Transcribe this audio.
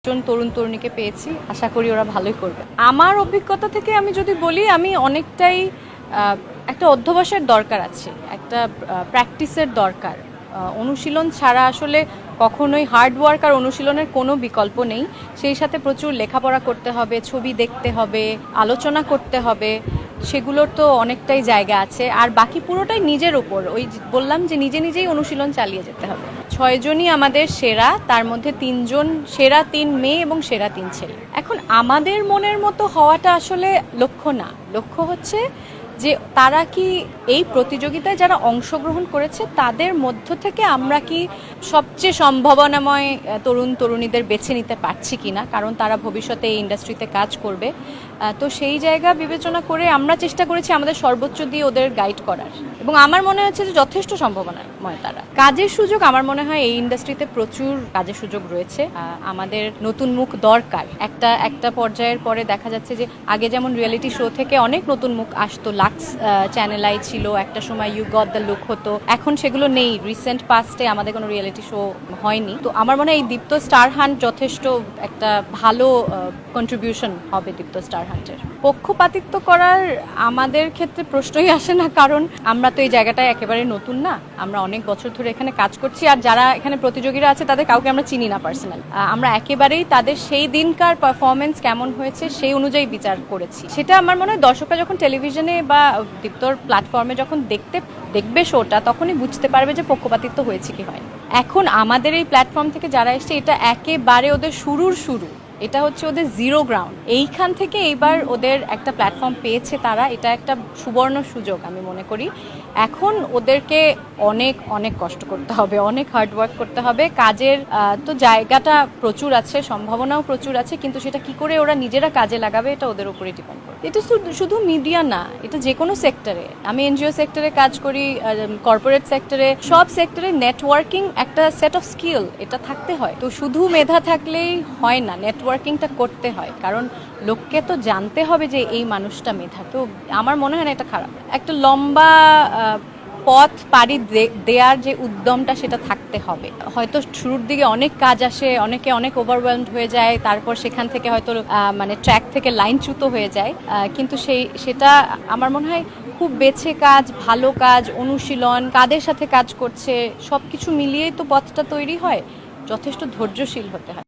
জন তরুণ তরুণীকে পেয়েছি, আশা করি ওরা ভালোই করবে। আমার অভিজ্ঞতা থেকে আমি যদি বলি, আমি অনেকটাই একটা অধ্যবসায়ের দরকার আছে, একটা প্র্যাকটিসের দরকার। অনুশীলন ছাড়া আসলে কখনোই হার্ড ওয়ার্ক আর অনুশীলনের কোনো বিকল্প নেই। সেই সাথে প্রচুর লেখাপড়া করতে হবে, ছবি দেখতে হবে, আলোচনা করতে হবে, সেগুলোর তো অনেকটাই জায়গা আছে। আর বাকি পুরোটাই নিজের ওপর, ওই বললাম যে নিজে নিজেই অনুশীলন চালিয়ে যেতে হবে। 6 জনই আমাদের সেরা, তার মধ্যে 3 জন সেরা 3 মেয়ে এবং সেরা 3 ছেলে। এখন আমাদের মনের মতো হওয়াটা আসলে লক্ষ্য না, লক্ষ্য হচ্ছে যে তারা কি এই প্রতিযোগিতায় যারা অংশগ্রহণ করেছে তাদের মধ্য থেকে আমরা কি সবচেয়ে সম্ভাবনাময় তরুণ তরুণীদের বেছে নিতে পারছি কিনা, কারণ তারা ভবিষ্যতে এই ইন্ডাস্ট্রিতে কাজ করবে। তো সেই জায়গা বিবেচনা করে আমরা চেষ্টা করেছি আমাদের সর্বোচ্চ দিয়ে ওদের গাইড করার, এবং আমার মনে হচ্ছে যে যথেষ্ট সম্ভাবনাময় তারা। কাজের সুযোগ, আমার মনে হয় এই ইন্ডাস্ট্রিতে প্রচুর কাজের সুযোগ রয়েছে। আমাদের নতুন মুখ দরকার। একটা পর্যায়ের পরে দেখা যাচ্ছে যে আগে যেমন রিয়েলিটি শো থেকে অনেক নতুন মুখ আসতো, লাক্স চ্যানেল আই ছিল, একটা সময় ইউ গট দ্য লুক হতো, এখন সেগুলো নেই। রিসেন্ট পাস্টে আমাদের কোনো রিয়েলিটি শো হয়নি। তো আমার মনে হয় এই দীপ্ত স্টার হান্ট যথেষ্ট একটা ভালো কন্ট্রিবিউশন হবে দীপ্ত স্টার হান্টের। পক্ষপাতিত্ব করার আমাদের ক্ষেত্রে প্রশ্নই আসে না, কারণ আমরা তো এই জায়গাটায় একেবারে নতুন না, আমরা অনেক বছর ধরে এখানে কাজ করছি। আর যারা এখানে প্রতিযোগীরা আছে তাদের কাউকে আমরা চিনি না পার্সোনাল। আমরা একেবারেই তাদের সেই দিনকার পারফরমেন্স কেমন হয়েছে সেই অনুযায়ী বিচার করেছি। সেটা আমার মনে হয় দর্শকরা যখন টেলিভিশনে বা দীপ্তর প্ল্যাটফর্মে যখন দেখবে শোটা, তখনই বুঝতে পারবে যে পক্ষপাতিত্ব হয়েছে কি হয়। এখন আমাদের এই প্ল্যাটফর্ম থেকে যারা এসছে, এটা একেবারে ওদের শুরু, এটা হচ্ছে ওদের জিরো গ্রাউন্ড। এইখান থেকে এইবার ওদের একটা প্ল্যাটফর্ম পেয়েছে তারা, এটা একটা সুবর্ণ সুযোগ আমি মনে করি। এখন ওদেরকে অনেক অনেক কষ্ট করতে হবে, অনেক হার্ডওয়ার্ক করতে হবে। কাজের তো জায়গাটা প্রচুর আছে, সম্ভাবনাও প্রচুর আছে, কিন্তু সেটা কি করে ওরা নিজেরা কাজে লাগাবে এটা ওদের উপরে ডিপেন্ড করে। এটা শুধু মিডিয়া না, এটা যে কোনো সেক্টরে। আমি এনজিও সেক্টরে কাজ করি, কর্পোরেট সেক্টরে, সব সেক্টরে নেটওয়ার্কিং একটা সেট অফ স্কিল, এটা থাকতে হয়। তো শুধু মেধা থাকলেই হয় না, নেটওয়ার্কিংটা করতে হয়, কারণ লোককে তো জানতে হবে যে এই মানুষটা মেধা। তো আমার মনে হয় না এটা খারাপ। একটা লম্বা পথ পাড়ি দেওয়ার যে উদ্যমটা, সেটা থাকতে হবে। হয়তো শুরুর দিকে অনেক কাজ আসে, অনেকে অনেক ওভারওয়েলমড হয়ে যায়, তারপর সেখান থেকে হয়তো মানে ট্র্যাক থেকে লাইনচ্যুত হয়ে যায়, কিন্তু সেটা আমার মনে হয় খুব বেছে কাজ, ভালো কাজ, অনুশীলন, কাদের সাথে কাজ করছে, সব কিছু মিলিয়েই তো পথটা তৈরি হয়। যথেষ্ট ধৈর্যশীল হতে হয়।